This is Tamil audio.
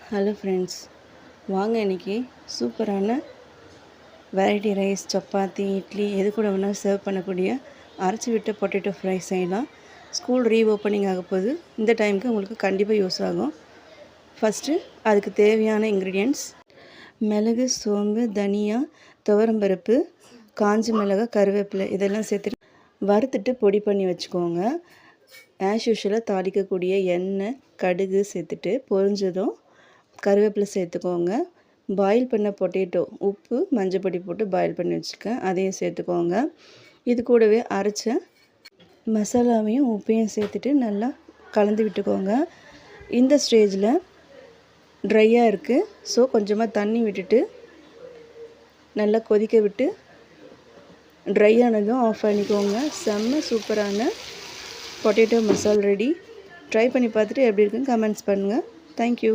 ஹலோ ஃப்ரெண்ட்ஸ், வாங்க இன்றைக்கி சூப்பரான வெரைட்டி ரைஸ், சப்பாத்தி, இட்லி எது கூட வேணால் சர்வ் பண்ணக்கூடிய அரைச்சி விட்ட பொட்டேட்டோ ஃப்ரை செய்யலாம். ஸ்கூல் ரீஓப்பனிங் ஆக போகுது. இந்த டைமுக்கு உங்களுக்கு கண்டிப்பாக யூஸ் ஆகும். ஃபஸ்ட்டு அதுக்கு தேவையான இன்க்ரீடியன்ட்ஸ்: மிளகு, சோம்பு, தனியா, துவரம்பருப்பு, காஞ்ச மிளகாய், கருவேப்பிலை இதெல்லாம் சேர்த்துட்டு வறுத்துட்டு பொடி பண்ணி வச்சுக்கோங்க. ஆஸ் யூஷுவலாக தாளிக்கக்கூடிய எண்ணெய், கடுகு சேர்த்துட்டு பொரிஞ்சதும் கருவேப்பிலை சேர்த்துக்கோங்க. பாயில் பண்ண பொட்டேட்டோ, உப்பு, மஞ்சள் பொடி போட்டு பாயில் பண்ணி வச்சுருக்கேன், அதையும் சேர்த்துக்கோங்க. இது கூடவே அரைச்ச மசாலாவையும் உப்பையும் சேர்த்துட்டு நல்லா கலந்து விட்டுக்கோங்க. இந்த ஸ்டேஜில் ட்ரையாக இருக்குது, ஸோ கொஞ்சமாக தண்ணி விட்டுட்டு நல்லா கொதிக்க விட்டு ட்ரை ஆனதும் ஆஃப் பண்ணிக்கோங்க. செம்ம சூப்பரான பொட்டேட்டோ மசால் ரெடி. ட்ரை பண்ணி பார்த்துட்டு எப்படி இருக்குன்னு கமெண்ட்ஸ் பண்ணுங்கள். தேங்க்யூ.